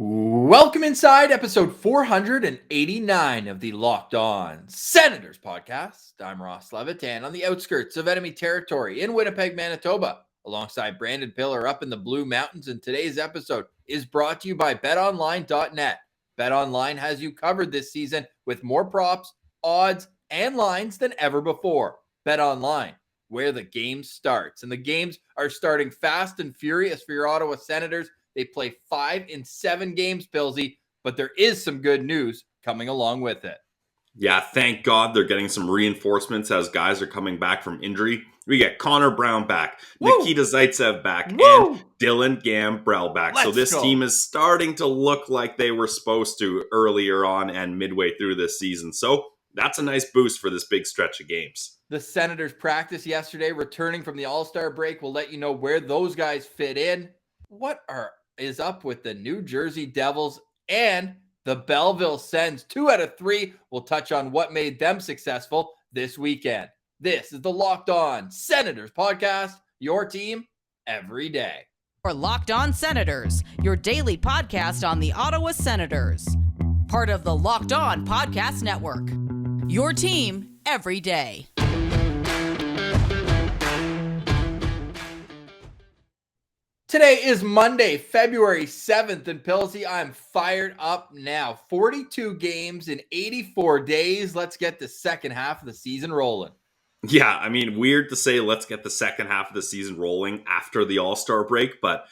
Welcome inside episode 489 of the Locked On Senators podcast. I'm Ross Levitan on the outskirts of enemy territory in Winnipeg, Manitoba, alongside Brandon Pillar up in the Blue Mountains. And today's episode is brought to you by BetOnline.net. BetOnline has you covered this season with more props, odds, and lines than ever before. BetOnline, where the game starts. And the games are starting fast and furious for your Ottawa Senators. They play 5 in 7 games, Pillsy, but there is some good news coming along with it. Yeah, thank God they're getting some reinforcements as guys are coming back from injury. We get Connor Brown back, Woo! Nikita Zaitsev back, Woo! and Dylan Gambrell back. So Let's this go. team is starting to look like they were supposed to earlier on and midway through this season. So that's a nice boost for this big stretch of games. The Senators practice yesterday, returning from the AllStar break. We'll let you know where those guys fit in. What is up with the New Jersey Devils and the Belleville Sens? 2 out of 3. We'll touch on what made them successful this weekend. This is the Locked On Senators podcast, your team every day. Or Locked On Senators, your daily podcast on the Ottawa Senators. Part of the Locked On Podcast Network. Your team every day. Today is Monday, February 7th, and Pillsy, I'm fired up now. 42 games in 84 days. Let's get the second half of the season rolling. Yeah, I mean, weird to say let's get the second half of the season rolling after the All-Star break, but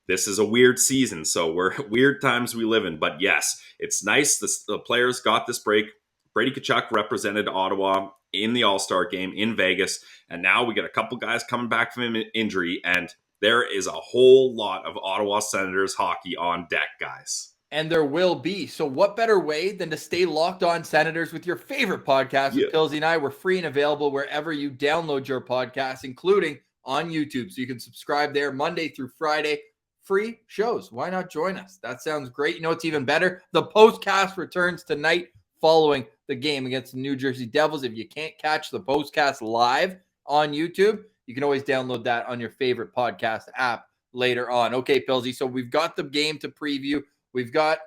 this is a weird season, so we're weird times we live in. But yes, it's nice. The players got this break. Brady Tkachuk represented Ottawa in the All-Star game in Vegas, and now we got a couple guys coming back from injury, and there is a whole lot of Ottawa Senators hockey on deck, guys. And there will be. So what better way than to stay locked on Senators with your favorite podcast with Pillsy and I? We're free and available wherever you download your podcast, including on YouTube. So you can subscribe there Monday through Friday. Free shows. Why not join us? That sounds great. You know what's even better? The postcast returns tonight following the game against the New Jersey Devils. If you can't catch the postcast live on YouTube, you can always download that on your favorite podcast app later on. Okay, Pillsy, so we've got the game to preview. We've got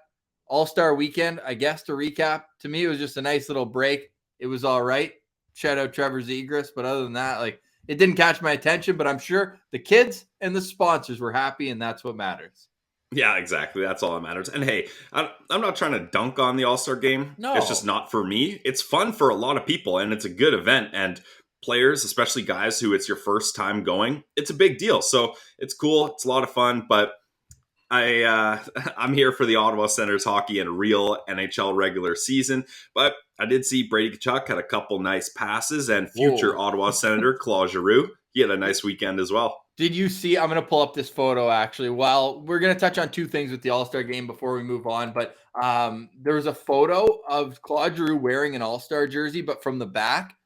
AllStar Weekend, I guess, to recap. To me, it was just a nice little break. It was all right. Shout out Trevor Zegras. But other than that, it didn't catch my attention. But I'm sure the kids and the sponsors were happy, and that's what matters. Yeah, exactly. That's all that matters. And hey, I'm not trying to dunk on the All-Star game. No. It's just not for me. It's fun for a lot of people, and it's a good event. And players, especially guys who it's your first time going, it's a big deal. So it's cool. It's a lot of fun. But I'm here for the Ottawa Senators hockey and a real NHL regular season. But I did see Brady Tkachuk had a couple nice passes, and future Ottawa Senator Claude Giroux, he had a nice weekend as well. Did you see? I'm going to pull up this photo, actually. Well, we're going to touch on two things with the All-Star game before we move on. But there was a photo of Claude Giroux wearing an All-Star jersey, but from the back.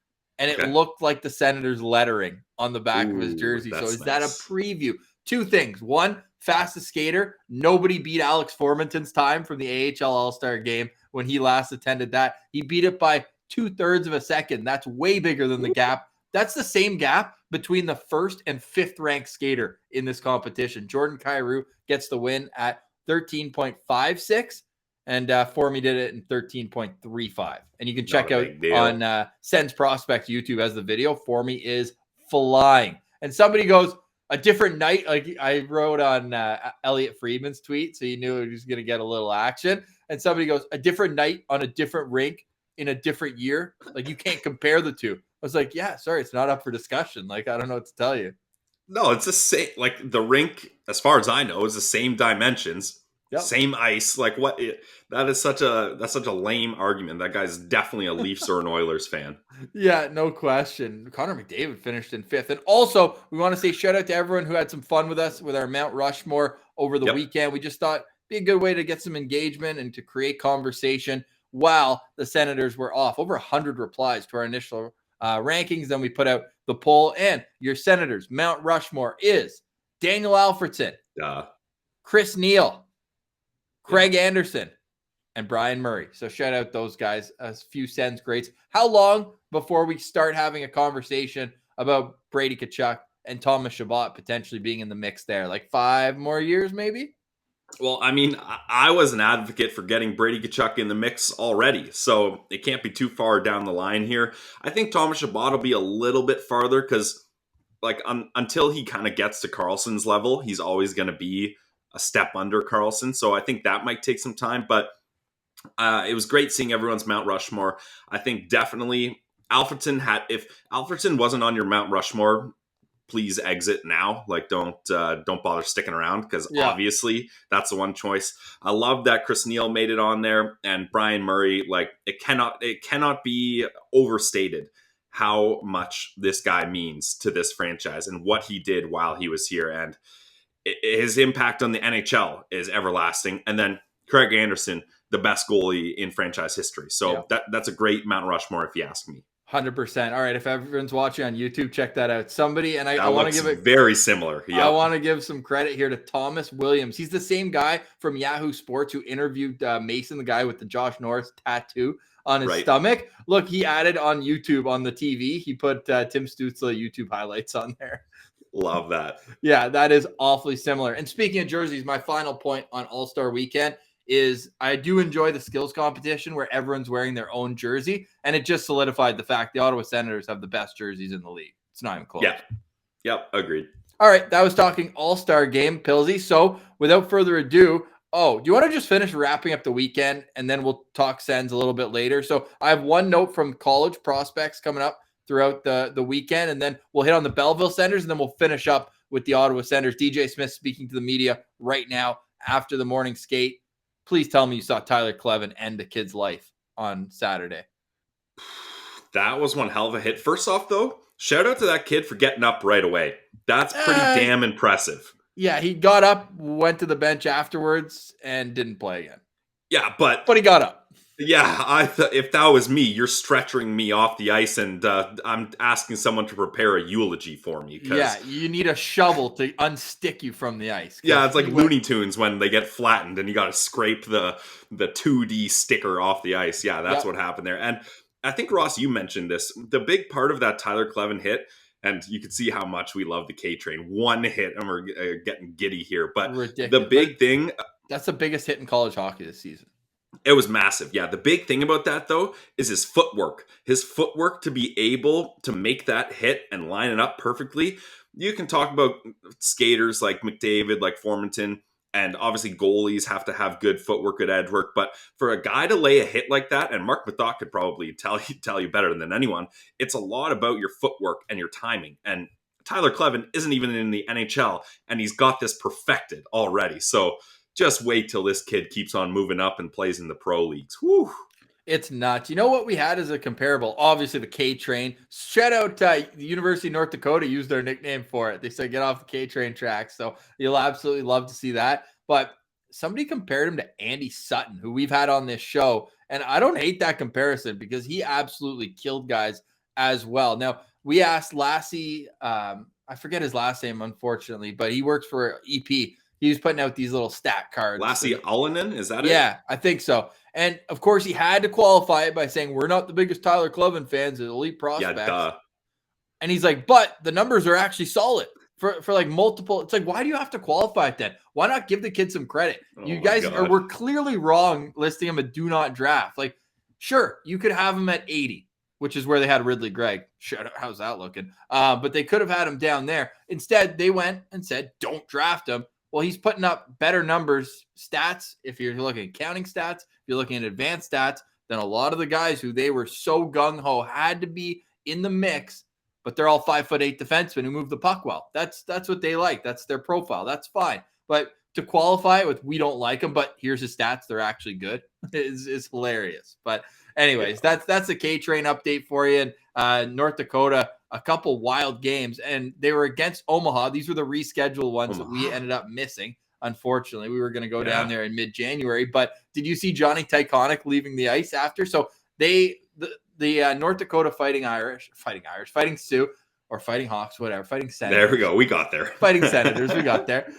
And it looked like the Senators lettering on the back of his jersey. So is that a preview? Two things. One, fastest skater. Nobody beat Alex Formenton's time from the AHL All-Star game when he last attended that. He beat it by 2/3 of a second. That's way bigger than the gap. That's the same gap between the first and fifth ranked skater in this competition. Jordan Kyrou gets the win at 13.56. And Formy did it in 13.35. And you can check out on Sens Prospects YouTube as the video. Formy is flying. And somebody goes, a different night. Like I wrote on Elliot Friedman's tweet, so you knew he was going to get a little action. And somebody goes, a different night on a different rink in a different year. Like you can't compare the two. I was like, yeah, sorry, it's not up for discussion. Like, I don't know what to tell you. No, it's the same. Like the rink, as far as I know, is the same dimensions. Yep. Same ice, like what? That's such a lame argument. That guy's definitely a Leafs or an Oilers fan. Yeah, no question. Connor McDavid finished in 5th, and also we want to say shout out to everyone who had some fun with us with our Mount Rushmore over the weekend. We just thought it'd be a good way to get some engagement and to create conversation while the Senators were off. Over 100 replies to our initial rankings. Then we put out the poll, and your Senators Mount Rushmore is Daniel Alfredson, Chris Neal, Craig Anderson, and Brian Murray. So shout out those guys, a few Sens greats. How long before we start having a conversation about Brady Tkachuk and Thomas Chabot potentially being in the mix there? Like 5 more years, maybe? Well, I mean, I was an advocate for getting Brady Tkachuk in the mix already, so it can't be too far down the line here. I think Thomas Chabot will be a little bit farther because, like, until he kind of gets to Carlson's level, he's always going to be a step under Carlson. So I think that might take some time, but it was great seeing everyone's Mount Rushmore. I think definitely Alfredson if Alfredson wasn't on your Mount Rushmore, please exit now. Like, don't bother sticking around because Yeah. obviously that's the one choice. I love that Chris Neal made it on there and Brian Murray. Like, it cannot be overstated how much this guy means to this franchise and what he did while he was here, and his impact on the NHL is everlasting. And then Craig Anderson, the best goalie in franchise history. So that's a great Mount Rushmore if you ask me. 100%. All right, if everyone's watching on YouTube, check that out. Somebody, and I That want to looks give it very similar. I Yep. want to give some credit here to Thomas Williams. He's the same guy from Yahoo Sports who interviewed Mason, the guy with the Josh Norris tattoo on his stomach. Look, he added on YouTube on the TV. He put Tim Stützle YouTube highlights on there. Love that. Yeah, that is awfully similar. And speaking of jerseys, my final point on All-Star Weekend is I do enjoy the skills competition where everyone's wearing their own jersey, and it just solidified the fact the Ottawa Senators have the best jerseys in the league. It's not even close. Yep, agreed. All right, that was talking All-Star game, Pilsy. So without further ado, do you want to just finish wrapping up the weekend, and then we'll talk Sens a little bit later? So I have one note from college prospects coming up throughout the weekend, and then we'll hit on the Belleville Senators, and then we'll finish up with the Ottawa Senators. DJ Smith speaking to the media right now after the morning skate. Please tell me you saw Tyler Clevin end the kid's life on Saturday. That was one hell of a hit. First off, though, shout out to that kid for getting up right away. That's pretty damn impressive. Yeah, he got up, went to the bench afterwards, and didn't play again. Yeah, but he got up. Yeah, if that was me, you're stretching me off the ice, and I'm asking someone to prepare a eulogy for me. Yeah, you need a shovel to unstick you from the ice. Yeah, it's like Looney Tunes when they get flattened, and you got to scrape the 2D sticker off the ice. Yeah, that's what happened there. And I think, Ross, you mentioned this. The big part of that Tyler Clevin hit, and you can see how much we love the K-Train. One hit, and we're getting giddy here. But ridiculous. The big thing... That's the biggest hit in college hockey this season. It was massive. Yeah, the big thing about that, though, is his footwork. His footwork to be able to make that hit and line it up perfectly. You can talk about skaters like McDavid, like Formanton, and obviously goalies have to have good footwork, good edge work. But for a guy to lay a hit like that, and Mark Mathot could probably tell you better than anyone, it's a lot about your footwork and your timing. And Tyler Clevin isn't even in the NHL, and he's got this perfected already. So just wait till this kid keeps on moving up and plays in the pro leagues. Whew. It's nuts. You know what we had as a comparable? Obviously, the K-Train. Shout out to the University of North Dakota used their nickname for it. They said, get off the K-Train track. So you'll absolutely love to see that. But somebody compared him to Andy Sutton, who we've had on this show. And I don't hate that comparison because he absolutely killed guys as well. Now, we asked Lassie, I forget his last name, unfortunately, but he works for EP. He was putting out these little stat cards. Lassie Allanen, is that it? Yeah, I think so. And, of course, he had to qualify it by saying, we're not the biggest Tyler Clevin fans, elite prospects. Yeah, duh. And he's like, but the numbers are actually solid for like multiple. It's like, why do you have to qualify it then? Why not give the kid some credit? You guys were clearly wrong listing him a do not draft. Like, sure, you could have him at 80, which is where they had Ridley Gregg. How's that looking? But they could have had him down there. Instead, they went and said, don't draft him. Well, he's putting up better numbers, stats, if you're looking at counting stats, if you're looking at advanced stats, than a lot of the guys who they were so gung-ho had to be in the mix, but they're all 5'8" defensemen who move the puck well. That's what they like. That's their profile. That's fine. But to qualify it with we don't like them, but here's his stats, they're actually good, is hilarious. But anyways, that's the K-Train update for you. And North Dakota, a couple wild games, and they were against Omaha. These were the rescheduled ones that we ended up missing. Unfortunately, we were going to go down there in mid-January. But did you see Johnny Tyconic leaving the ice after? So the North Dakota Fighting Sioux, or Fighting Hawks, whatever, Fighting Senators. There we go. We got there. Fighting Senators, we got there.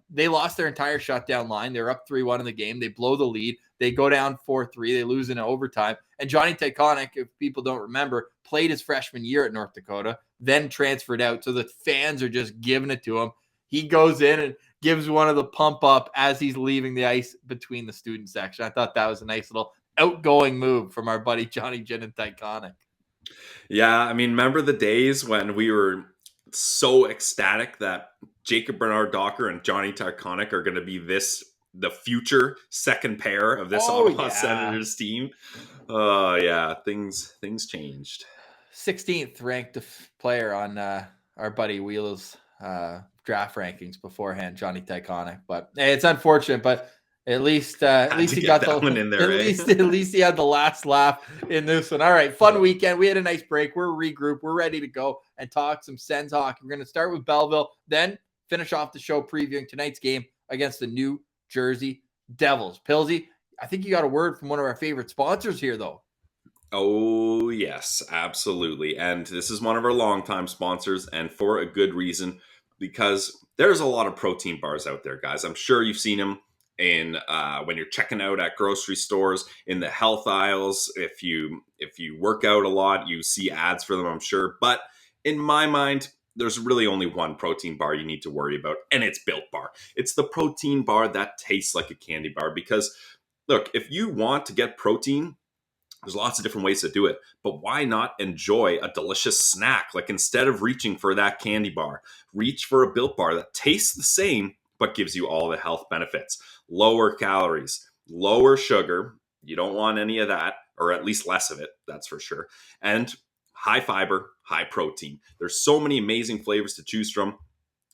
They lost their entire shutdown line. They're up 3-1 in the game. They blow the lead. They go down 4-3. They lose in overtime. And Johnny Tyconic, if people don't remember, played his freshman year at North Dakota, then transferred out. So the fans are just giving it to him. He goes in and gives one of the pump up as he's leaving the ice between the student section. I thought that was a nice little outgoing move from our buddy Johnny Gin and Tyconic. Yeah, I mean, remember the days when we were so ecstatic that Jacob Bernard Docker and Johnny Tyconic are going to be the future second pair of this Ottawa Senators team? Oh, yeah, things changed. 16th ranked player on our buddy Wheel's draft rankings beforehand, Johnny Tyconic. But hey, it's unfortunate, but at least he got the one in there. At least he had the last laugh in this one. All right, fun weekend. We had a nice break. We're regrouped. We're ready to go and talk some Sens hockey. We're going to start with Belleville, then finish off the show previewing tonight's game against the New Jersey Devils. Pilsy, I think you got a word from one of our favorite sponsors here, though. Oh, yes, absolutely. And this is one of our longtime sponsors, and for a good reason, because there's a lot of protein bars out there, guys. I'm sure you've seen them in when you're checking out at grocery stores, in the health aisles. If you work out a lot, you see ads for them, I'm sure. But in my mind, there's really only one protein bar you need to worry about, and it's Built Bar. It's the protein bar that tastes like a candy bar. Because, look, if you want to get protein, there's lots of different ways to do it, but why not enjoy a delicious snack? Like, instead of reaching for that candy bar, reach for a Built Bar that tastes the same, but gives you all the health benefits. Lower calories, lower sugar. You don't want any of that, or at least less of it, that's for sure. And high fiber, high protein. There's so many amazing flavors to choose from.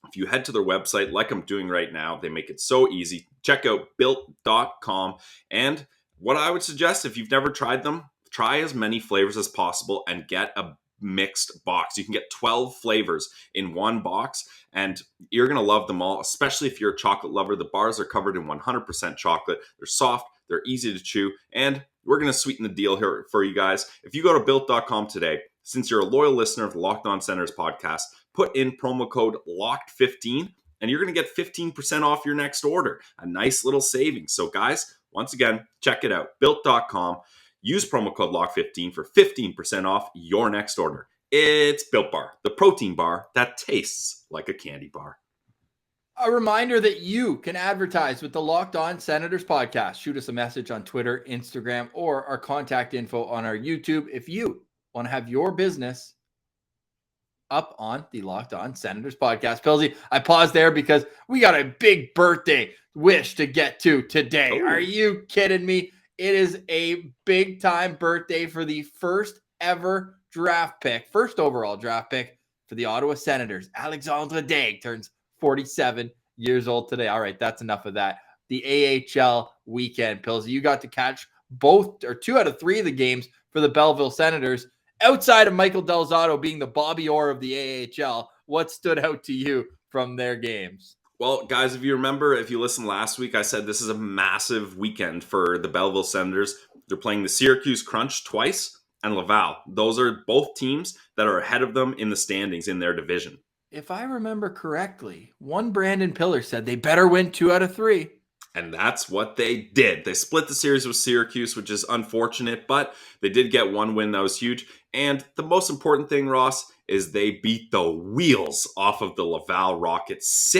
If you head to their website, like I'm doing right now, they make it so easy. Check out built.com. And what I would suggest, if you've never tried them, try as many flavors as possible and get a mixed box. You can get 12 flavors in one box, and you're going to love them all, especially if you're a chocolate lover. The bars are covered in 100% chocolate. They're soft, they're easy to chew, and we're going to sweeten the deal here for you guys. If you go to built.com today, since you're a loyal listener of the Locked On Senators podcast, put in promo code LOCKED15, and you're going to get 15% off your next order. A nice little savings. So guys, once again, check it out. Built.com. Use promo code LOCK15 for 15% off your next order. It's Built Bar, the protein bar that tastes like a candy bar. A reminder that you can advertise with the Locked On Senators podcast. Shoot us a message on Twitter, Instagram, or our contact info on our YouTube if you want to have your business up on the Locked On Senators podcast. Pilsy, I paused there because we got a big birthday wish to get to today. Ooh. Are you kidding me? It is a big time birthday for the first overall draft pick for the Ottawa Senators. Alexandre Daigle turns 47 years old today. All right, that's enough of that. The AHL weekend, Pilsy. You got to catch both or 2 out of 3 of the games for the Belleville Senators. Outside of Michael Del Zotto being the Bobby Orr of the AHL, what stood out to you from their games? Well, guys, if you remember, if you listened last week, I said this is a massive weekend for the Belleville Senators. They're playing the Syracuse Crunch twice and Laval. Those are both teams that are ahead of them in the standings in their division. If I remember correctly, one Brandon Pillar said they better win 2 out of 3. And that's what they did. They split the series with Syracuse, which is unfortunate, but they did get one win that was huge. And the most important thing, Ross, is they beat the wheels off of the Laval Rockets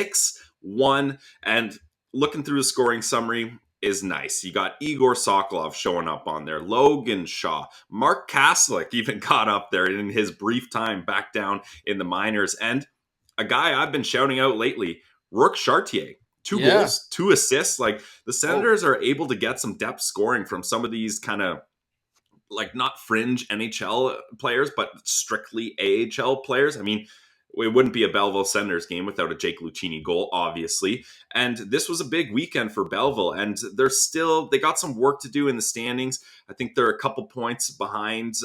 6-1. And looking through the scoring summary is nice. You got Igor Sokolov showing up on there, Logan Shaw, Mark Kaslick even got up there in his brief time back down in the minors. And a guy I've been shouting out lately, Rourke Chartier. 2 goals, 2 assists. Like, the Senators are able to get some depth scoring from some of these kind of, like, not fringe NHL players, but strictly AHL players. I mean, it wouldn't be a Belleville Senators game without a Jake Lucchini goal, obviously. And this was a big weekend for Belleville, and they got some work to do in the standings. I think they're a couple points behind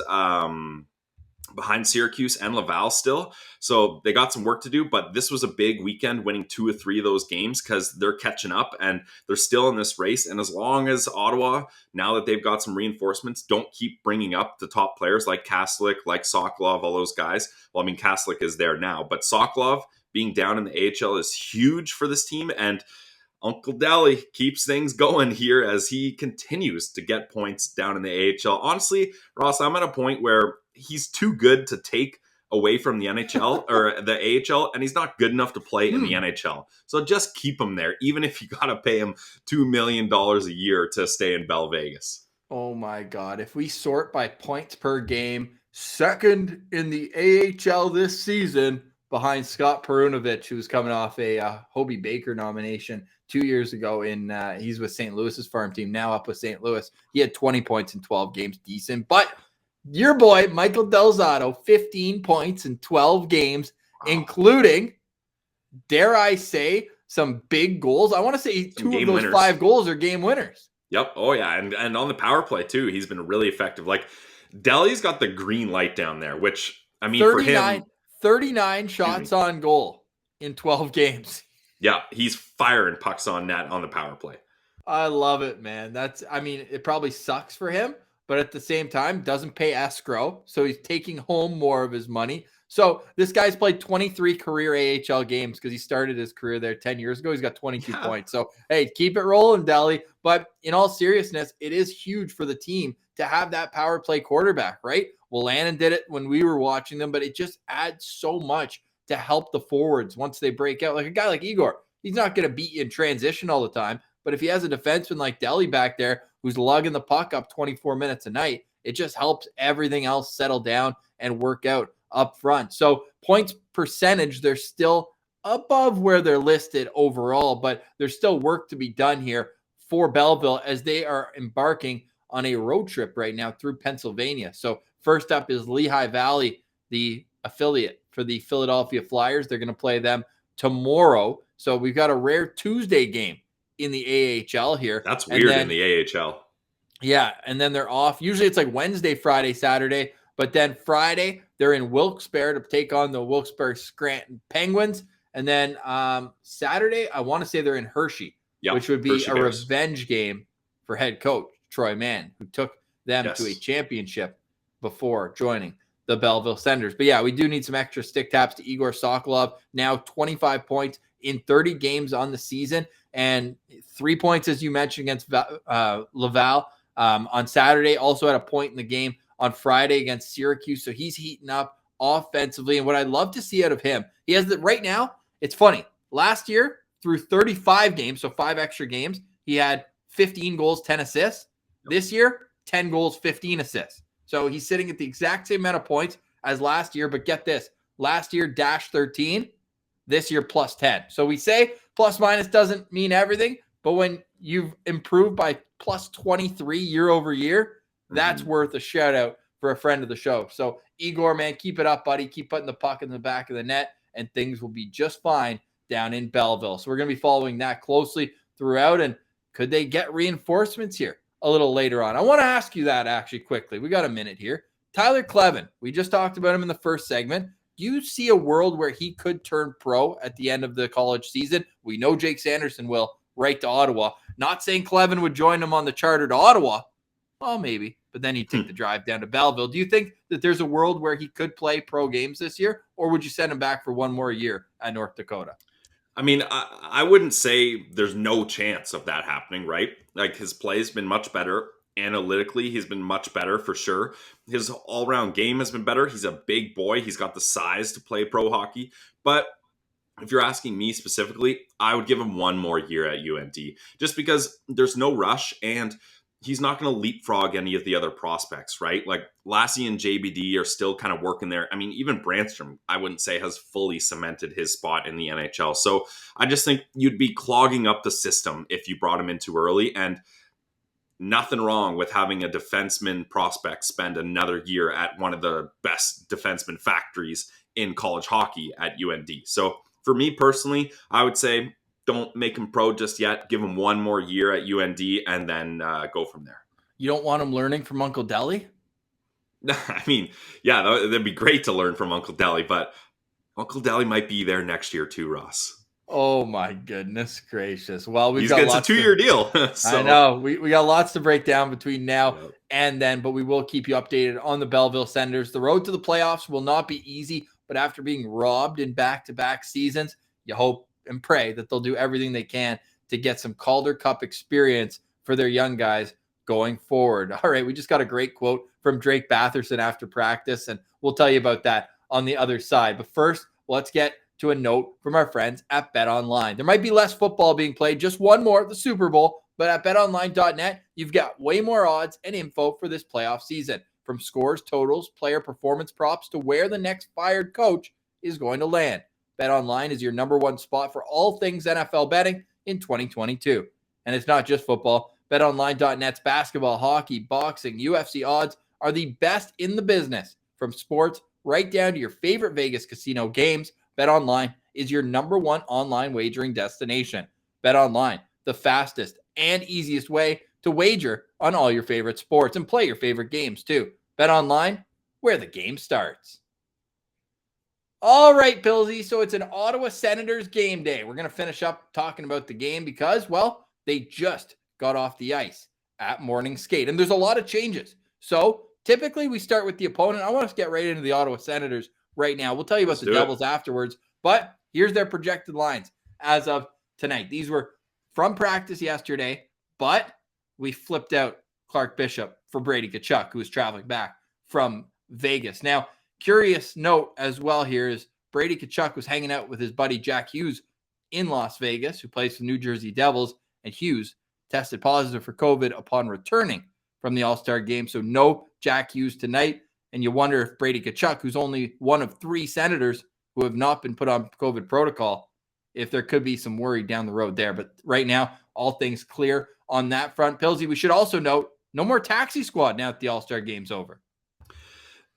Syracuse and Laval still. So they got some work to do, but this was a big weekend, winning 2 or 3 of those games because they're catching up and they're still in this race. And as long as Ottawa, now that they've got some reinforcements, don't keep bringing up the top players like Kaslick, like Sokolov, all those guys. Well, I mean, Kaslick is there now, but Sokolov being down in the AHL is huge for this team. And Uncle Deli keeps things going here as he continues to get points down in the AHL. Honestly, Ross, I'm at a point where he's too good to take away from the NHL or the AHL, and he's not good enough to play in the NHL. So just keep him there, even if you got to pay him $2 million a year to stay in Bell Vegas. Oh my God. If we sort by points per game, second in the AHL this season behind Scott Perunovich, who's coming off a Hobie Baker nomination 2 years ago. He's with St. Louis's farm team, now up with St. Louis. He had 20 points in 12 games, decent. But your boy, Michael Del Zotto, 15 points in 12 games, including, dare I say, some big goals. I want to say two of those winners. 5 goals are game winners. Yep. Oh, yeah. And on the power play, too, he's been really effective. Like, Delly's got the green light down there, which, I mean, for him... 39 shots on goal in 12 games. Yeah, he's firing pucks on net on the power play. I love it, man. It probably sucks for him, but at the same time, doesn't pay escrow, so he's taking home more of his money. So this guy's played 23 career AHL games because he started his career there 10 years ago. He's got 22 points. So, hey, keep it rolling, Delly. But in all seriousness, it is huge for the team to have that power play quarterback, right? Well, Lannon did it when we were watching them, but it just adds so much to help the forwards once they break out. Like a guy like Igor, he's not going to beat you in transition all the time. But if he has a defenseman like Delly back there who's lugging the puck up 24 minutes a night, it just helps everything else settle down and work out up front. So points percentage, they're still above where they're listed overall, but there's still work to be done here for Belleville as they are embarking on a road trip right now through Pennsylvania. So first up is Lehigh Valley, the affiliate for the Philadelphia Flyers. They're going to play them tomorrow. So we've got a rare Tuesday game in the AHL here. That's weird in the AHL. Yeah, and then they're off. Usually it's like Wednesday, Friday, Saturday. But then Friday, they're in Wilkes-Barre to take on the Wilkes-Barre Scranton Penguins. And then Saturday, I want to say they're in Hershey, which would be Hershey Bears. Revenge game for head coach Troy Mann, who took them to a championship before joining the Belleville Senators. But yeah, we do need some extra stick taps to Igor Sokolov. Now 25 points in 30 games on the season and 3 points, as you mentioned, against Laval on Saturday. Also had a point in the game on Friday against Syracuse. So he's heating up offensively. And what I'd love to see out of him, he has that right now. It's funny. Last year, through 35 games, so 5 extra games, he had 15 goals, 10 assists. This year, 10 goals, 15 assists. So he's sitting at the exact same amount of points as last year. But get this, last year, dash 13, this year, plus 10. So we say plus minus doesn't mean everything. But when you've improved by plus 23 year over year, that's worth a shout out for a friend of the show. So Igor, man, keep it up, buddy. Keep putting the puck in the back of the net, and things will be just fine down in Belleville. So we're going to be following that closely throughout. And could they get reinforcements here a little later on? I want to ask you that actually quickly. We got a minute here. Tyler Clevin, we just talked about him in the first segment. Do you see a world where he could turn pro at the end of the college season? We know Jake Sanderson will right to Ottawa. Not saying Clevin would join him on the charter to Ottawa. Well, maybe, but then he'd take the drive down to Belleville. Do you think that there's a world where he could play pro games this year, or would you send him back for one more year at North Dakota? I mean, I wouldn't say there's no chance of that happening, right? Like, his play's been much better. Analytically, he's been much better for sure. His all-around game has been better. He's a big boy. He's got the size to play pro hockey. But if you're asking me specifically, I would give him one more year at UND just because there's no rush and he's not going to leapfrog any of the other prospects, right? Like Lassie and JBD are still kind of working there. I mean, even Brandstrom, I wouldn't say has fully cemented his spot in the NHL. So I just think you'd be clogging up the system if you brought him in too early. And nothing wrong with having a defenseman prospect spend another year at one of the best defenseman factories in college hockey at UND. So for me personally, I would say don't make him pro just yet. Give him one more year at UND and then go from there. You don't want him learning from Uncle Delly? I mean, yeah, that'd be great to learn from Uncle Delly, but Uncle Delly might be there next year too, Ross. Oh my goodness gracious. Well, he's got a 2-year deal. So. I know. We got lots to break down between now and then, but we will keep you updated on the Belleville Senators. The road to the playoffs will not be easy, but after being robbed in back-to-back seasons, you hope and pray that they'll do everything they can to get some Calder Cup experience for their young guys going forward. All right, we just got a great quote from Drake Batherson after practice, and we'll tell you about that on the other side. But first, let's get to a note from our friends at BetOnline. There might be less football being played, just one more, the Super Bowl, but at betonline.net, you've got way more odds and info for this playoff season. From scores, totals, player performance props to where the next fired coach is going to land. BetOnline is your number one spot for all things NFL betting in 2022. And it's not just football. BetOnline.net's basketball, hockey, boxing, UFC odds are the best in the business. From sports right down to your favorite Vegas casino games, BetOnline is your number one online wagering destination. BetOnline, the fastest and easiest way to wager on all your favorite sports and play your favorite games too. BetOnline, where the game starts. All right, Pillsy. So it's an Ottawa Senators game day. We're going to finish up talking about the game because, well, they just got off the ice at morning skate. And there's a lot of changes. So typically we start with the opponent. I want us to get right into the Ottawa Senators right now. We'll tell you about the Devils afterwards. But here's their projected lines as of tonight. These were from practice yesterday, but we flipped out Clark Bishop for Brady Tkachuk, who was traveling back from Vegas. Now, curious note as well here is Brady Tkachuk was hanging out with his buddy Jack Hughes in Las Vegas, who plays for the New Jersey Devils, and Hughes tested positive for COVID upon returning from the All-Star game. So no Jack Hughes tonight. And you wonder if Brady Tkachuk, who's only one of 3 Senators who have not been put on COVID protocol, if there could be some worry down the road there. But right now, all things clear on that front. Pillsy, we should also note, no more taxi squad now that the All-Star game's over.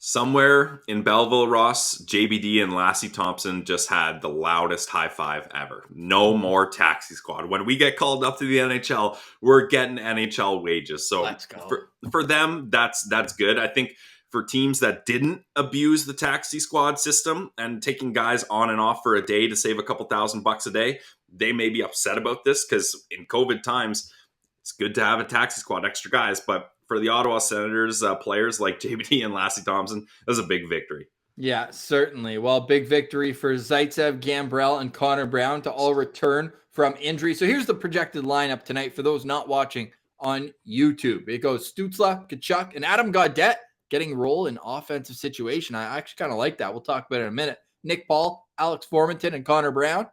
Somewhere in Belleville, Ross, JBD and Lassie Thompson just had the loudest high five ever. No more taxi squad. When we get called up to the NHL, we're getting NHL wages. So let's go. For them, that's good. I think for teams that didn't abuse the taxi squad system and taking guys on and off for a day to save a couple $1,000 a day, they may be upset about this because in COVID times, it's good to have a taxi squad, extra guys. But for the Ottawa Senators, players like JBD and Lassie Thompson, that was a big victory. Yeah, certainly. Well, big victory for Zaitsev, Gambrell, and Connor Brown to all return from injury. So here's the projected lineup tonight for those not watching on YouTube. It goes Stützle, Tkachuk, and Adam Gaudette getting role in offensive situation. I actually kind of like that. We'll talk about it in a minute. Nick Paul, Alex Formenton, and Connor Brown.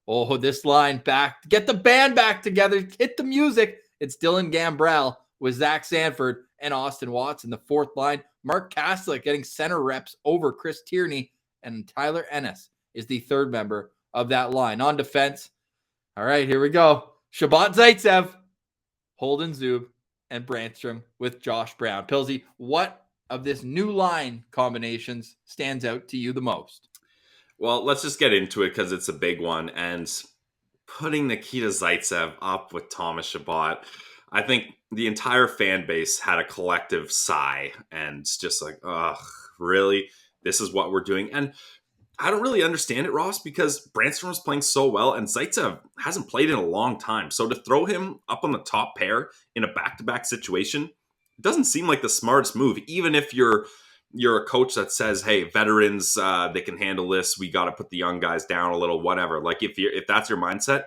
Oh, this line back. Get the band back together. Hit the music. It's Dylan Gambrell with Zach Sanford and Austin Watts in the fourth line. Mark Kaslick getting center reps over Chris Tierney, and Tyler Ennis is the third member of that line. On defense, all right, here we go. Shabbat Zaitsev, Holden Zub, and Brandstrom with Josh Brown. Pillsy, what of this new line combinations stands out to you the most? Well, let's just get into it because it's a big one. And putting Nikita Zaitsev up with Thomas Chabot, I think the entire fan base had a collective sigh and just like, ugh, really? This is what we're doing? And I don't really understand it, Ross, because Brandstrom was playing so well and Zaitsev hasn't played in a long time. So to throw him up on the top pair in a back-to-back situation, it doesn't seem like the smartest move, even if you're a coach that says, hey, veterans, they can handle this. We got to put the young guys down a little, whatever. Like if that's your mindset,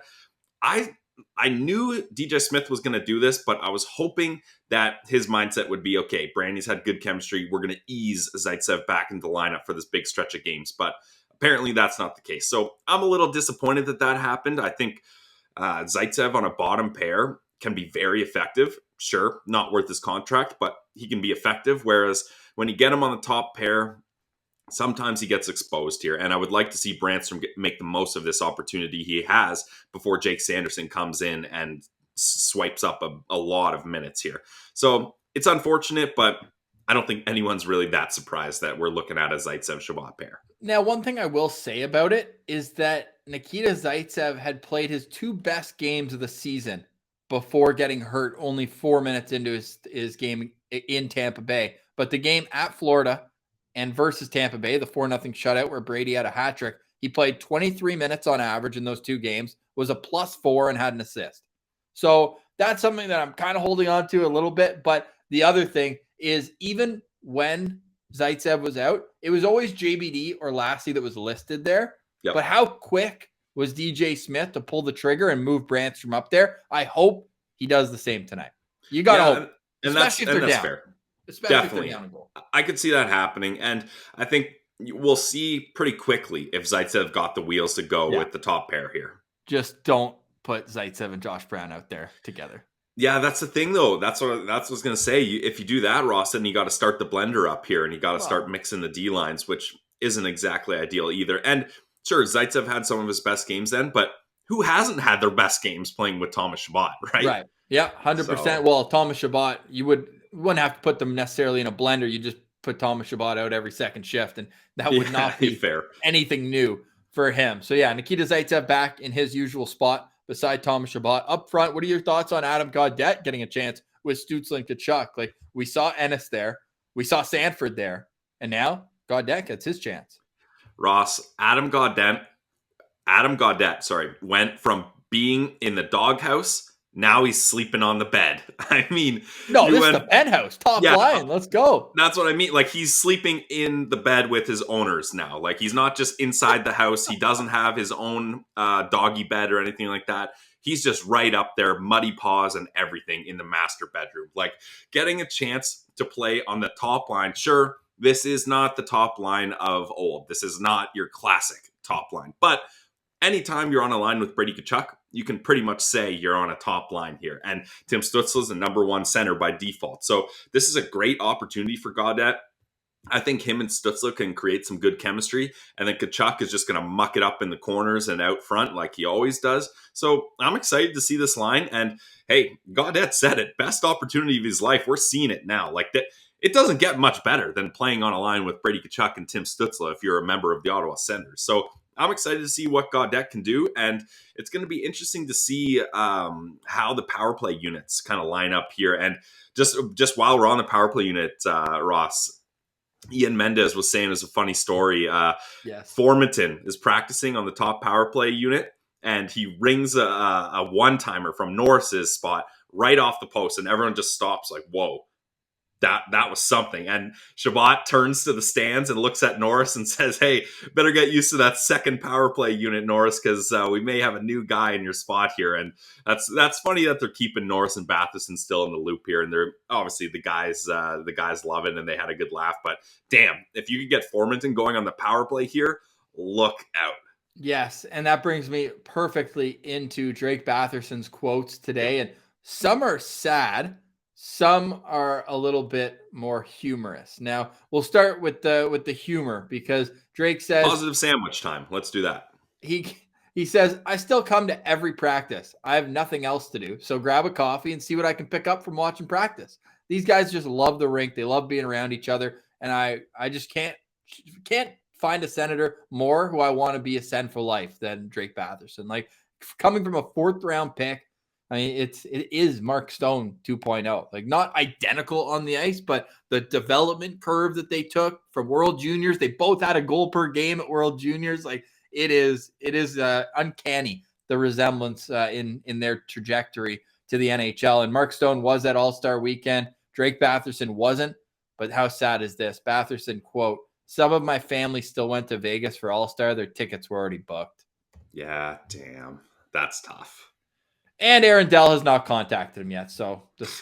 I knew DJ Smith was going to do this, but I was hoping that his mindset would be, okay, Brandy's had good chemistry. We're going to ease Zaitsev back into the lineup for this big stretch of games. But apparently that's not the case. So I'm a little disappointed that happened. I think Zaitsev on a bottom pair can be very effective. Sure, not worth his contract, but he can be effective. Whereas when you get him on the top pair, sometimes he gets exposed here. And I would like to see Brandstrom make the most of this opportunity he has before Jake Sanderson comes in and swipes up a lot of minutes here. So it's unfortunate, but I don't think anyone's really that surprised that we're looking at a Zaitsev-Chabot pair. Now, one thing I will say about it is that Nikita Zaitsev had played his 2 best games of the season before getting hurt only 4 minutes into his game in Tampa Bay. But the game at Florida and versus Tampa Bay, the 4-0 shutout where Brady had a hat trick, he played 23 minutes on average in those 2 games, was a +4 and had an assist. So that's something that I'm kind of holding on to a little bit. But the other thing is, even when Zaitsev was out, it was always JBD or Lassie that was listed there. Yep. But how quick was DJ Smith to pull the trigger and move Brandstrom up there? I hope he does the same tonight. You got to hope. And that's down. fair. Especially Definitely. if they're down a goal. I could see that happening. And I think we'll see pretty quickly if Zaitsev got the wheels to go with the top pair here. Just don't put Zaitsev and Josh Brown out there together. Yeah, that's the thing, though. That's what I was going to say. If you do that, Ross, then you got to start the blender up here, and you got to start mixing the D lines, which isn't exactly ideal either. And sure, Zaitsev had some of his best games then, but who hasn't had their best games playing with Thomas Chabot, right? Right. Yeah, 100%. Well, Thomas Chabot, you wouldn't have to put them necessarily in a blender. You just put Thomas Chabot out every second shift, and that would not be fair. Anything new for him. So yeah, Nikita Zaitsev back in his usual spot beside Thomas Chabot. Up front, what are your thoughts on Adam Gaudette getting a chance with Stützle and Tkachuk? Like, we saw Ennis there, we saw Sanford there, and now Gaudette gets his chance. Ross, Adam Gaudette, went from being in the doghouse, now he's sleeping on the bed. I mean, no, this is the penthouse, top line. Let's go. That's what I mean. Like, he's sleeping in the bed with his owners now. Like, he's not just inside the house. He doesn't have his own doggy bed or anything like that. He's just right up there, muddy paws and everything in the master bedroom. Like, getting a chance to play on the top line. Sure, this is not the top line of old. This is not your classic top line. But anytime you're on a line with Brady Tkachuk, you can pretty much say you're on a top line here. And Tim Stützle is the number one center by default. So this is a great opportunity for Gaudette. I think him and Stützle can create some good chemistry. And then Tkachuk is just going to muck it up in the corners and out front like he always does. So I'm excited to see this line. And hey, Gaudette said it. Best opportunity of his life. We're seeing it now. Like that. It doesn't get much better than playing on a line with Brady Tkachuk and Tim Stützle if you're a member of the Ottawa Senators. So I'm excited to see what Gaudette can do, and it's going to be interesting to see how the power play units kind of line up here. And just while we're on the power play unit, Ross, Ian Mendez was saying as a funny story, Formanton is practicing on the top power play unit, and he rings a one-timer from Norris's spot right off the post, and everyone just stops like, whoa. That was something. And Chabot turns to the stands and looks at Norris and says, hey, better get used to that second power play unit, Norris, because we may have a new guy in your spot here. And that's funny that they're keeping Norris and Batherson still in the loop here. And they're obviously the guys love it and they had a good laugh. But damn, if you could get Formanton going on the power play here, look out. Yes, and that brings me perfectly into Drake Batherson's quotes today. And some are sad. Some are a little bit more humorous. Now, we'll start with the humor because Drake says... Positive sandwich time. Let's do that. He says, I still come to every practice. I have nothing else to do. So grab a coffee and see what I can pick up from watching practice. These guys just love the rink. They love being around each other. And I just can't find a Senator more who I want to be a Sen for life than Drake Batherson. Like, coming from a 4th round pick, I mean, it is Mark Stone 2.0, like not identical on the ice, but the development curve that they took from World Juniors, they both had a goal per game at World Juniors. Like it is uncanny, the resemblance in their trajectory to the NHL. And Mark Stone was at AllStar Weekend. Drake Batherson wasn't, but how sad is this? Batherson, quote, some of my family still went to Vegas for AllStar. Their tickets were already booked. Yeah, damn. That's tough. And Aaron Dell has not contacted him yet, so just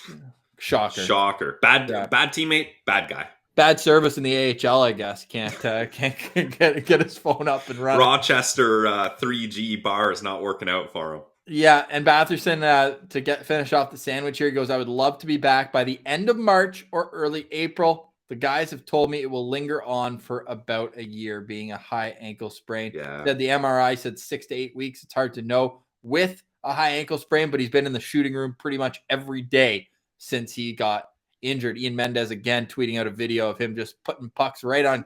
shocker. Bad teammate, bad guy. Bad service in the AHL, I guess. Can't get his phone up and running. Rochester 3G bar is not working out for him. Yeah, and Batherson to finish off the sandwich here, he goes, I would love to be back by the end of March or early April. The guys have told me it will linger on for about a year, being a high ankle sprain. Yeah. The MRI said 6 to 8 weeks. It's hard to know with a high ankle sprain, but he's been in the shooting room pretty much every day since he got injured. Ian Mendez again tweeting out a video of him just putting pucks right on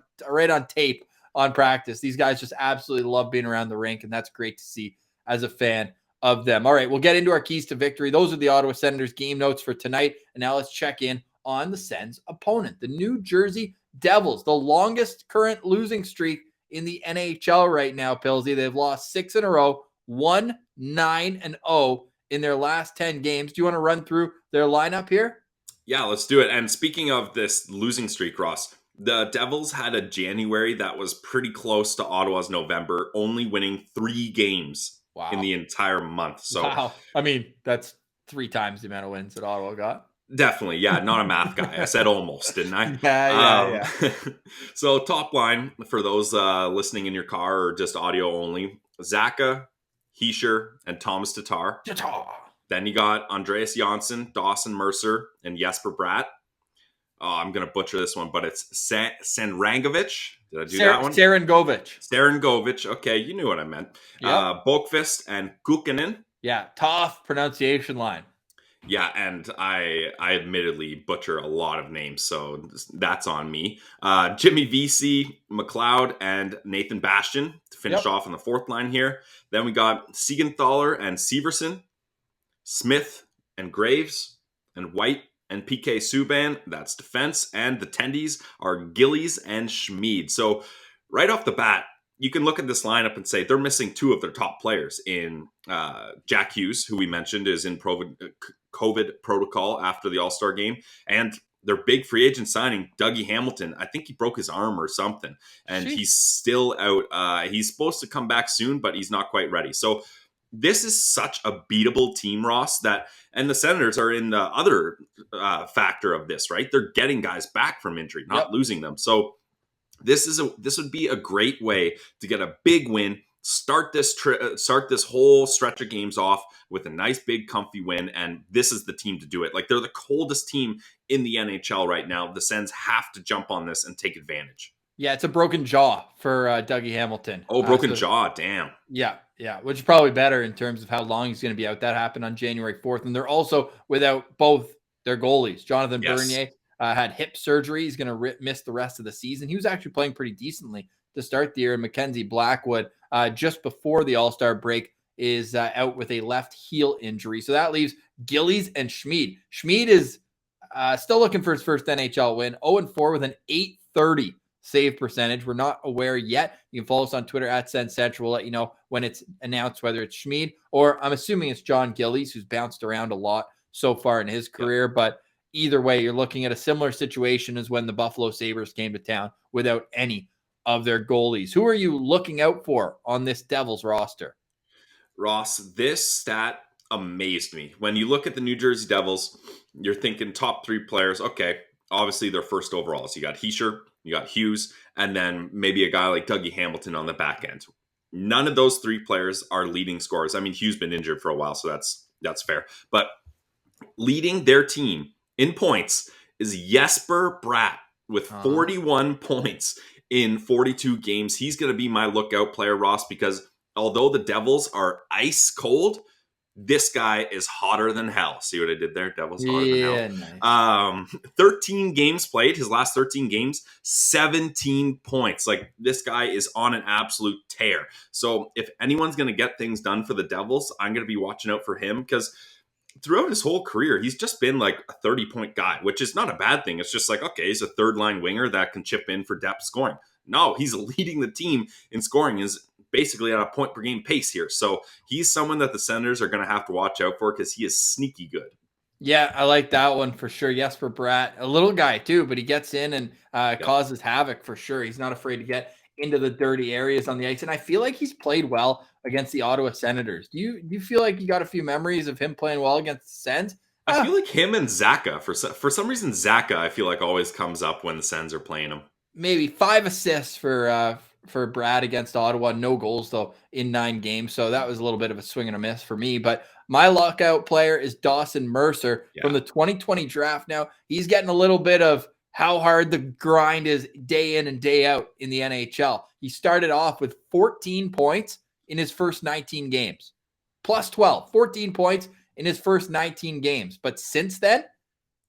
tape on practice. These guys just absolutely love being around the rink, and that's great to see as a fan of them. All right, we'll get into our keys to victory. Those are the Ottawa Senators game notes for tonight. And now let's check in on the Sens' opponent, the New Jersey Devils, the longest current losing streak in the NHL right now, Pillsy. They've lost 6 in a row. 1-9-0 in their last 10 games. Do you want to run through their lineup here? Yeah, let's do it. And speaking of this losing streak, Ross, the Devils had a January that was pretty close to Ottawa's November, only winning 3 games in the entire month. So, wow. I mean, that's 3 times the amount of wins that Ottawa got. Definitely. Yeah, not a math guy. I said almost, didn't I? Yeah. So top line for those listening in your car or just audio only, Zaka, Heischer, and Thomas Tatar. Ta-ta. Then you got Andreas Janssen, Dawson Mercer, and Jesper Bratt. Oh, I'm going to butcher this one, but it's Sandrangovic. Did I do that one? Sarangovic. Okay, you knew what I meant. Yep. Bokvist and Kukkonen. Yeah, tough pronunciation line. Yeah, and I admittedly butcher a lot of names, so that's on me. Jimmy Vesey, McLeod, and Nathan Bastian to finish off on the fourth line here. Then we got Siegenthaler and Severson, Smith and Graves, and White and PK Subban. That's defense. And the tendies are Gillies and Schmid. So right off the bat, you can look at this lineup and say they're missing two of their top players in Jack Hughes, who we mentioned is in COVID protocol after the All-Star game, and their big free agent signing, Dougie Hamilton. I think he broke his arm or something, and he's still out. He's supposed to come back soon, but he's not quite ready. So this is such a beatable team, Ross, and the Senators are in the other factor of this, right? They're getting guys back from injury, not losing them. So this would be a great way to get a big win, start this whole stretch of games off with a nice big comfy win, and this is the team to do it. Like, they're the coldest team in the NHL right now. The Sens have to jump on this and take advantage. Yeah, it's a broken jaw for Dougie Hamilton. Oh, broken jaw, damn. Yeah, which is probably better in terms of how long he's going to be out. That happened on January 4th, and they're also without both their goalies. Jonathan Bernier had hip surgery. He's going to miss the rest of the season. He was actually playing pretty decently to start the year. And Mackenzie Blackwood, just before the All-Star break, is out with a left heel injury. So that leaves Gillies and Schmid. Schmid is still looking for his first NHL win, 0-4 with an .830 save percentage. We're not aware yet. You can follow us on Twitter at Sens Central. We'll let you know when it's announced whether it's Schmid or I'm assuming it's John Gillies, who's bounced around a lot so far in his career. But either way, you're looking at a similar situation as when the Buffalo Sabres came to town without any of their goalies. Who are you looking out for on this Devils roster? Ross, this stat amazed me. When you look at the New Jersey Devils, you're thinking top three players. Okay, obviously they're first overall. So you got Heischer, you got Hughes, and then maybe a guy like Dougie Hamilton on the back end. None of those three players are leading scorers. I mean, Hughes been injured for a while, so that's fair. But leading their team in points is Jesper Bratt with 41 points in 42 games. He's going to be my lookout player, Ross, because although the Devils are ice cold, this guy is hotter than hell. See what I did there? Devils hotter than hell. Nice. 13 games played. His last 13 games, 17 points. Like, this guy is on an absolute tear. So if anyone's going to get things done for the Devils, I'm going to be watching out for him, because throughout his whole career, he's just been like a 30-point guy, which is not a bad thing. It's just like, okay, he's a third-line winger that can chip in for depth scoring. No, he's leading the team in scoring, is basically at a point-per-game pace here. So he's someone that the Senators are going to have to watch out for, because he is sneaky good. Yeah, I like that one for sure. Jesper Bratt, a little guy too, but he gets in and causes havoc for sure. He's not afraid to get into the dirty areas on the ice, and I feel like he's played well against the Ottawa Senators. Do you feel like you got a few memories of him playing well against the Sens? I feel like him and Zaka, for some reason, Zaka, I feel like always comes up when the Sens are playing him. Maybe 5 assists for Brad against Ottawa. No goals, though, in 9 games. So that was a little bit of a swing and a miss for me. But my lockout player is Dawson Mercer from the 2020 draft. Now, he's getting a little bit of how hard the grind is day in and day out in the NHL. He started off with 14 points in his first 19 games. Plus 12. 14 points in his first 19 games. But since then,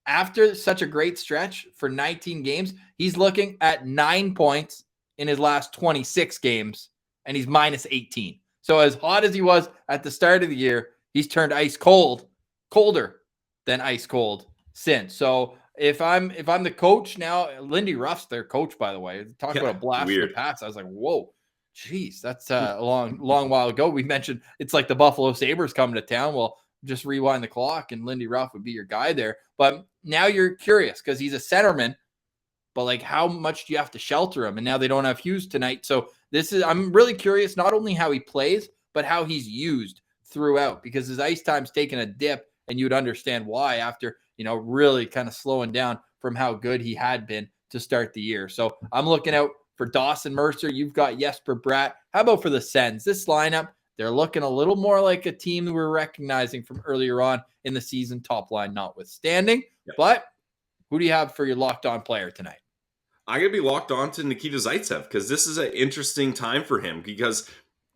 after such a great stretch for 19 games, he's looking at 9 points in his last 26 games, and he's minus 18. So as hot as he was at the start of the year, he's turned ice cold, colder than ice cold since. So if I'm the coach now, Lindy Ruff's their coach, by the way. Talk about a blast from the past. I was like, whoa, geez, that's a long while ago. We mentioned it's like the Buffalo Sabres coming to town. Well, just rewind the clock and Lindy Ruff would be your guy there. But now you're curious because he's a centerman, but like, how much do you have to shelter him? And now they don't have Hughes tonight. So I'm really curious, not only how he plays, but how he's used throughout, because his ice time's taken a dip, and you'd understand why after really kind of slowing down from how good he had been to start the year. So I'm looking out for Dawson Mercer. You've got Jesper Bratt. How about for the Sens? This lineup, they're looking a little more like a team that we're recognizing from earlier on in the season, top line notwithstanding. Yep. But who do you have for your locked on player tonight? I'm going to be locked on to Nikita Zaitsev because this is an interesting time for him because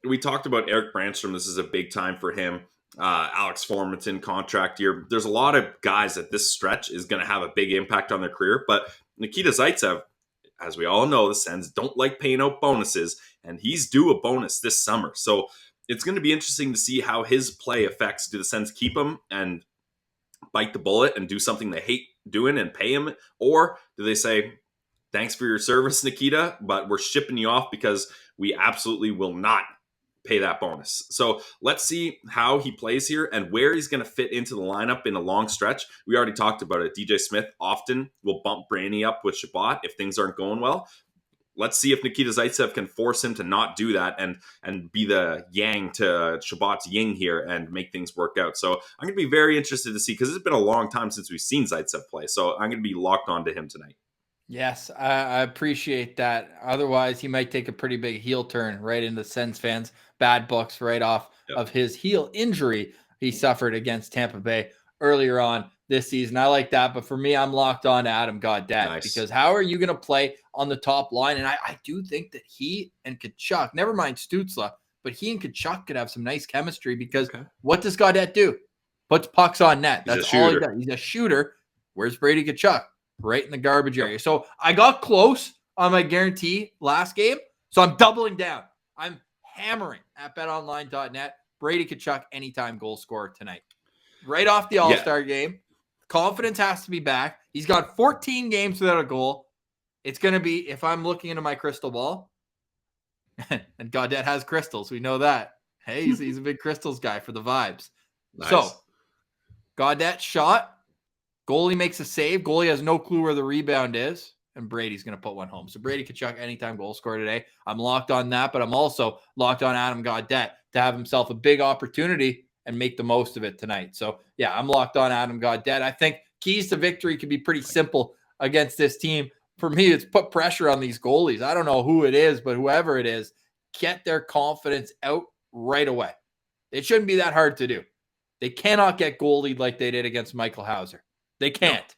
we talked about Eric Brandstrom. This is a big time for him. Alex Formanton contract year. There's a lot of guys that this stretch is going to have a big impact on their career. But Nikita Zaitsev, as we all know, the Sens don't like paying out bonuses, and he's due a bonus this summer. So it's going to be interesting to see how his play affects. Do the Sens keep him and bite the bullet and do something they hate doing and pay him? Or do they say, thanks for your service, Nikita, but we're shipping you off because we absolutely will not pay that bonus. So let's see how he plays here and where he's going to fit into the lineup in a long stretch. We already talked about it. DJ Smith often will bump Brandy up with Shabbat if things aren't going well. Let's see if Nikita Zaitsev can force him to not do that and be the yang to Shabbat's yin here and make things work out. So I'm going to be very interested to see because it's been a long time since we've seen Zaitsev play. So I'm going to be locked on to him tonight. Yes, I appreciate that. Otherwise, he might take a pretty big heel turn right into Sens fans' bad books right off of his heel injury he suffered against Tampa Bay earlier on this season. I like that. But for me, I'm locked on to Adam Gaudette because how are you going to play on the top line? And I do think that he and Tkachuk, never mind Stützle, but he and Tkachuk could have some nice chemistry because what does Gaudette do? Puts pucks on net. That's all he does. He's a shooter. Where's Brady Tkachuk? Right in the garbage area. So I got close on my guarantee last game. So I'm doubling down. I'm hammering at betonline.net. Brady Tkachuk, anytime goal scorer tonight. Right off the All-Star game. Confidence has to be back. He's got 14 games without a goal. It's going to be, if I'm looking into my crystal ball, and Gaudette has crystals. We know that. Hey, he's a big crystals guy for the vibes. Nice. So, Gaudette shot. Goalie makes a save. Goalie has no clue where the rebound is. And Brady's going to put one home. So Brady Tkachuk, anytime goal scorer today. I'm locked on that, but I'm also locked on Adam Gaudette to have himself a big opportunity and make the most of it tonight. So, yeah, I'm locked on Adam Gaudette. I think keys to victory can be pretty simple against this team. For me, it's put pressure on these goalies. I don't know who it is, but whoever it is, get their confidence out right away. It shouldn't be that hard to do. They cannot get goalied like they did against Michael Hauser. They can't. No.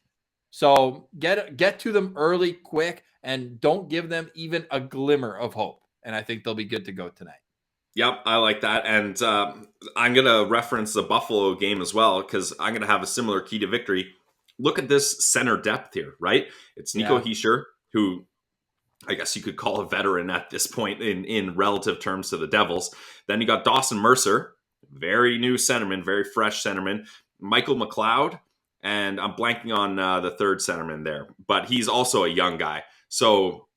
So get to them early, quick, and don't give them even a glimmer of hope. And I think they'll be good to go tonight. Yep, I like that. And I'm going to reference the Buffalo game as well because I'm going to have a similar key to victory. Look at this center depth here, right? It's Nico Hischier, who I guess you could call a veteran at this point in relative terms to the Devils. Then you got Dawson Mercer, very new centerman, very fresh centerman. Michael McLeod. And I'm blanking on the third centerman there, but he's also a young guy. So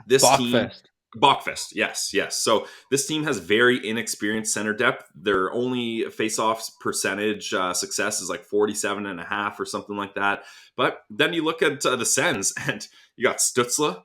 this team, Bachfest, yes. So this team has very inexperienced center depth. Their only face-offs percentage success is like 47.5 or something like that. But then you look at the Sens, and you got Stützle,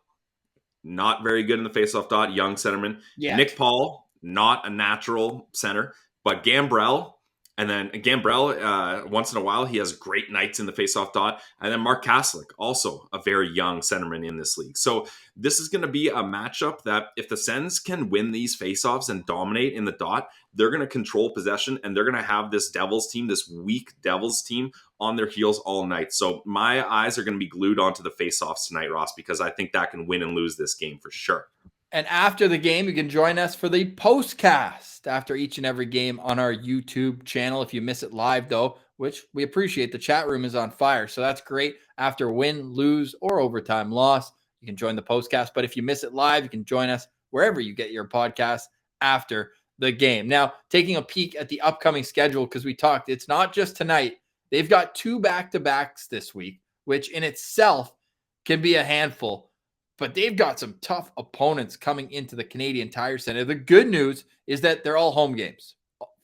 not very good in the face-off dot, young centerman. Yeah. Nick Paul, not a natural center, but Gambrell. And then Gambrell, once in a while, he has great nights in the faceoff dot. And then Mark Kaslick, also a very young centerman in this league. So this is going to be a matchup that if the Sens can win these faceoffs and dominate in the dot, they're going to control possession and they're going to have this Devils team, this weak Devils team on their heels all night. So my eyes are going to be glued onto the faceoffs tonight, Ross, because I think that can win and lose this game for sure. And after the game, you can join us for the postcast after each and every game on our YouTube channel. If you miss it live, though, which we appreciate, the chat room is on fire. So that's great. After win, lose, or overtime loss, you can join the postcast. But if you miss it live, you can join us wherever you get your podcast after the game. Now, taking a peek at the upcoming schedule, because we talked, it's not just tonight. They've got 2 back-to-backs this week, which in itself can be a handful. But they've got some tough opponents coming into the Canadian Tire Center. The good news is that they're all home games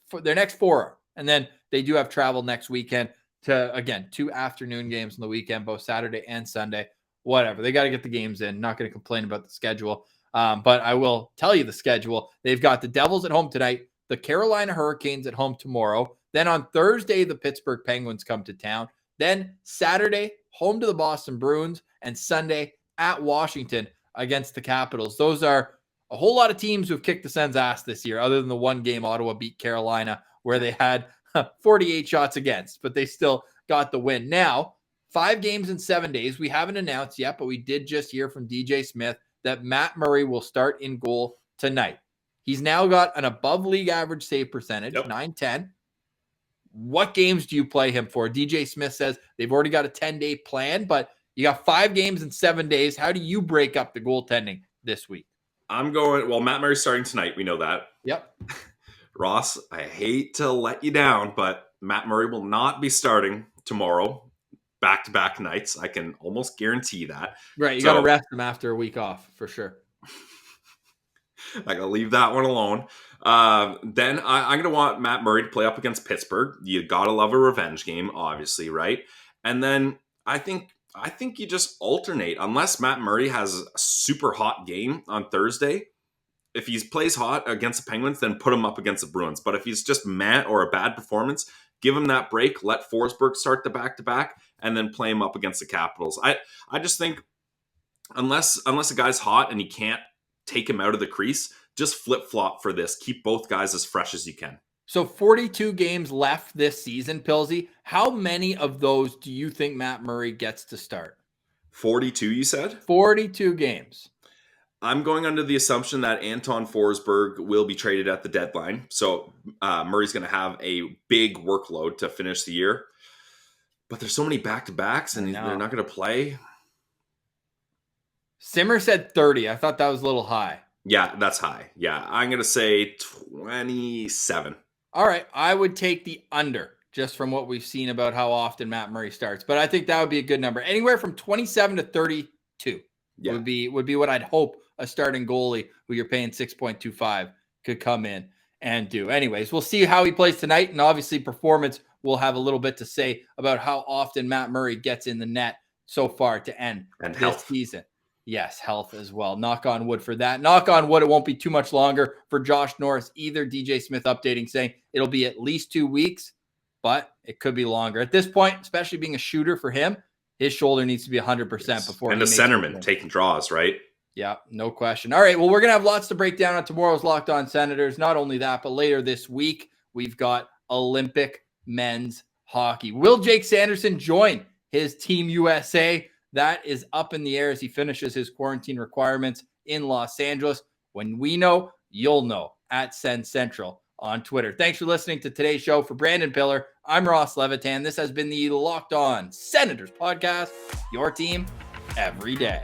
for their next 4. And then they do have travel next weekend to, again, 2 afternoon games on the weekend, both Saturday and Sunday. Whatever. They got to get the games in. Not going to complain about the schedule. But I will tell you the schedule. They've got the Devils at home tonight, the Carolina Hurricanes at home tomorrow. Then on Thursday, the Pittsburgh Penguins come to town. Then Saturday, home to the Boston Bruins, and Sunday at Washington against the Capitals. Those are a whole lot of teams who've kicked the Sens' ass this year, other than the one game Ottawa beat Carolina, where they had 48 shots against, but they still got the win. Now, 5 games in 7 days. We haven't announced yet, but we did just hear from DJ Smith that Matt Murray will start in goal tonight. He's now got an above league average save percentage, 910. What games do you play him for? DJ Smith says they've already got a 10-day plan, but you got 5 games in 7 days. How do you break up the goaltending this week? I'm going, well, Matt Murray's starting tonight. We know that. Yep. Ross, I hate to let you down, but Matt Murray will not be starting tomorrow, back-to-back nights. I can almost guarantee that. Right, you got to rest him after a week off, for sure. I gotta leave that one alone. Then I'm gonna want Matt Murray to play up against Pittsburgh. You gotta love a revenge game, obviously, right? And then I think you just alternate, unless Matt Murray has a super hot game on Thursday. If he plays hot against the Penguins, then put him up against the Bruins. But if he's just meh or a bad performance, give him that break. Let Forsberg start the back-to-back, and then play him up against the Capitals. I just think unless a guy's hot and he can't take him out of the crease, just flip-flop for this. Keep both guys as fresh as you can. So 42 games left this season, Pilsy. How many of those do you think Matt Murray gets to start? 42, you said? 42 games. I'm going under the assumption that Anton Forsberg will be traded at the deadline. So Murray's going to have a big workload to finish the year. But there's so many back-to-backs, and they're not going to play. Simmer said 30. I thought that was a little high. Yeah, that's high. Yeah, I'm going to say 27. All right, I would take the under, just from what we've seen about how often Matt Murray starts. But I think that would be a good number. Anywhere from 27 to 32 would be what I'd hope a starting goalie who you're paying 6.25 could come in and do. Anyways, we'll see how he plays tonight, and obviously performance will have a little bit to say about how often Matt Murray gets in the net so far to end this season. Yes, health as well. Knock on wood for that. Knock on wood, it won't be too much longer for Josh Norris either. DJ Smith updating, saying it'll be at least 2 weeks, but it could be longer. At this point, especially being a shooter for him, his shoulder needs to be 100% before. And the centerman taking draws, right? Yeah, no question. All right, well, we're going to have lots to break down on tomorrow's Locked On Senators. Not only that, but later this week, we've got Olympic men's hockey. Will Jake Sanderson join his Team USA? That is up in the air as he finishes his quarantine requirements in Los Angeles. When we know, you'll know at Sen Central on Twitter. Thanks for listening to today's show. For Brandon Pillar, I'm Ross Levitan. This has been the Locked On Senators podcast, your team every day.